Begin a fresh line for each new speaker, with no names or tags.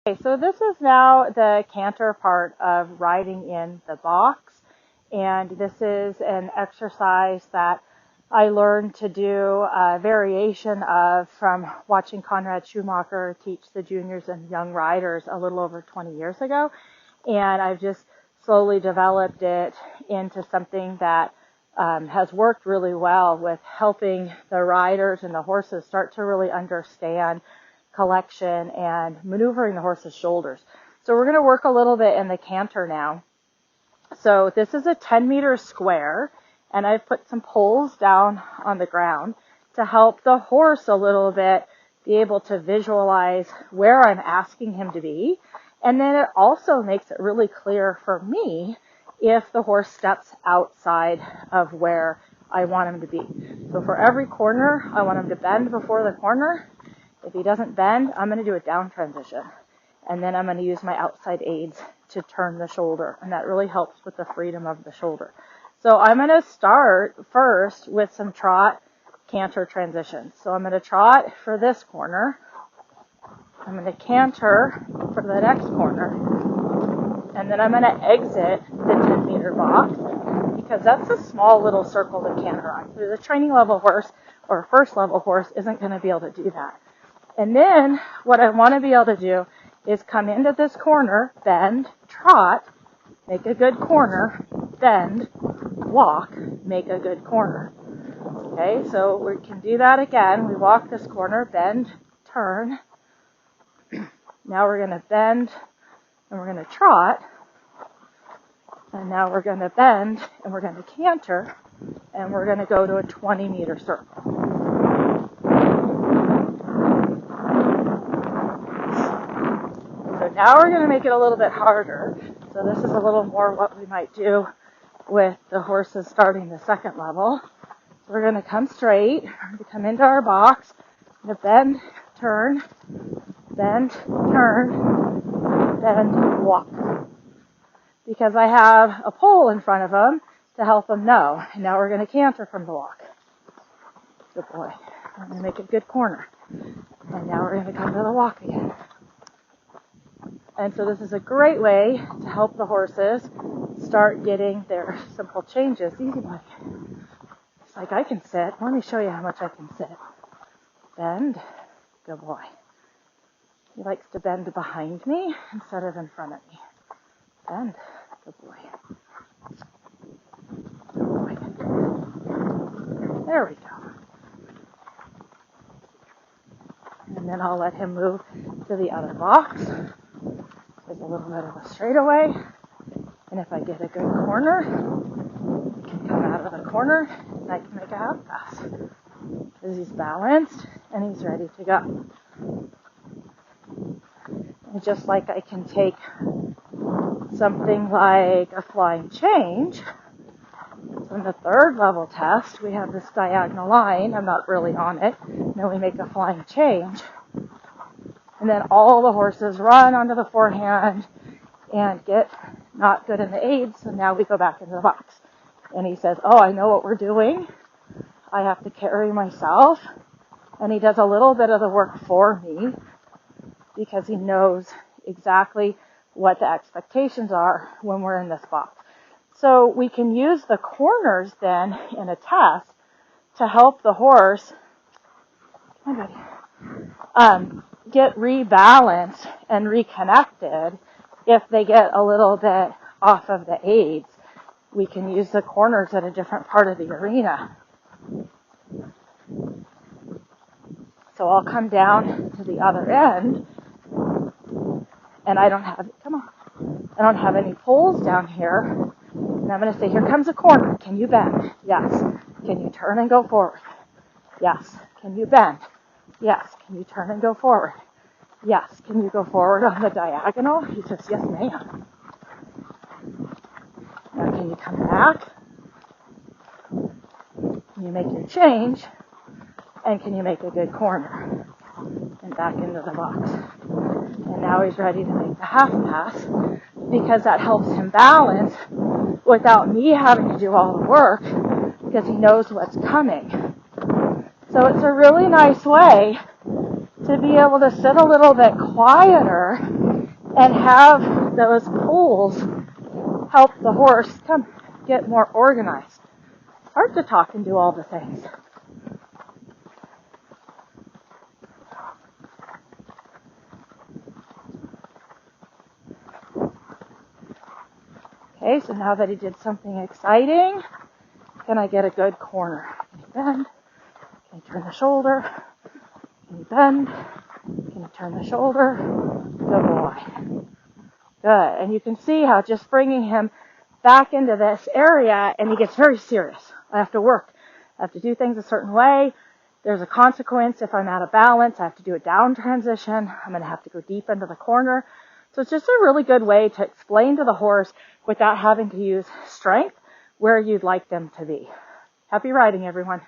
Okay, so this is now the canter part of riding in the box, and this is an exercise that I learned to do a variation of from watching Conrad Schumacher teach the juniors and young riders a little over 20 years ago, and I've just slowly developed it into something that has worked really well with helping the riders and the horses start to really understand collection and maneuvering the horse's shoulders. So we're going to work a little bit in the canter now. So this is a 10-meter square, and I've put some poles down on the ground to help the horse a little bit be able to visualize where I'm asking him to be. And then it also makes it really clear for me if the horse steps outside of where I want him to be. So for every corner, I want him to bend before the corner. If he doesn't bend, I'm going to do a down transition. And then I'm going to use my outside aids to turn the shoulder. And that really helps with the freedom of the shoulder. So I'm going to start first with some trot canter transitions. So I'm going to trot for this corner. I'm going to canter for the next corner. And then I'm going to exit the 10-meter box because that's a small little circle to canter on. So the training level horse or first level horse isn't going to be able to do that. And then what I want to be able to do is come into this corner, bend, trot, make a good corner, bend, walk, make a good corner. Okay, so we can do that again. We walk this corner, bend, turn. Now we're going to bend and we're going to trot. And now we're going to bend and we're going to canter and we're going to go to a 20-meter circle. So now we're going to make it a little bit harder. So this is a little more what we might do with the horses starting the second level. So we're going to come straight. We're going to come into our box. We're going to bend, turn, bend, walk. Because I have a pole in front of them to help them know. And now we're going to canter from the walk. Good boy. We're going to make a good corner. And now we're going to come to the walk again. And so this is a great way to help the horses start getting their simple changes. Easy boy. It's like I can sit. Let me show you how much I can sit. Bend. Good boy. He likes to bend behind me instead of in front of me. Bend. Good boy. Good boy. There we go. And then I'll let him move to the other box. There's a little bit of a straightaway. And if I get a good corner, I can come out of the corner and I can make a half pass. Because he's balanced and he's ready to go. And just like I can take something like a flying change, so in the third level test, we have this diagonal line. I'm not really on it. And then we make a flying change. And then all the horses run onto the forehand and get not good in the aids. So now we go back into the box. And he says, oh, I know what we're doing. I have to carry myself. And he does a little bit of the work for me because he knows exactly what the expectations are when we're in this box. So we can use the corners then in a test to help the horse get rebalanced and reconnected. If they get a little bit off of the aids, we can use the corners at a different part of the arena. So I'll come down to the other end, and I don't have any poles down here. And I'm going to say, here comes a corner. Can you bend? Yes. Can you turn and go forward? Yes. Can you bend? Yes. Can you turn and go forward? Yes. Can you go forward on the diagonal? He says, yes, ma'am. Now, can you come back? Can you make your change? And can you make a good corner? And back into the box. And now he's ready to make the half pass because that helps him balance without me having to do all the work because he knows what's coming. So it's a really nice way to be able to sit a little bit quieter and have those pulls help the horse come get more organized. It's hard to talk and do all the things. Okay, so now that he did something exciting, can I get a good corner? Can he bend? Can he turn the shoulder? Can he bend? Can he turn the shoulder? Good boy. Good. And you can see how just bringing him back into this area, and he gets very serious. I have to work. I have to do things a certain way. There's a consequence. If I'm out of balance, I have to do a down transition. I'm going to have to go deep into the corner. So it's just a really good way to explain to the horse without having to use strength where you'd like them to be. Happy riding, everyone.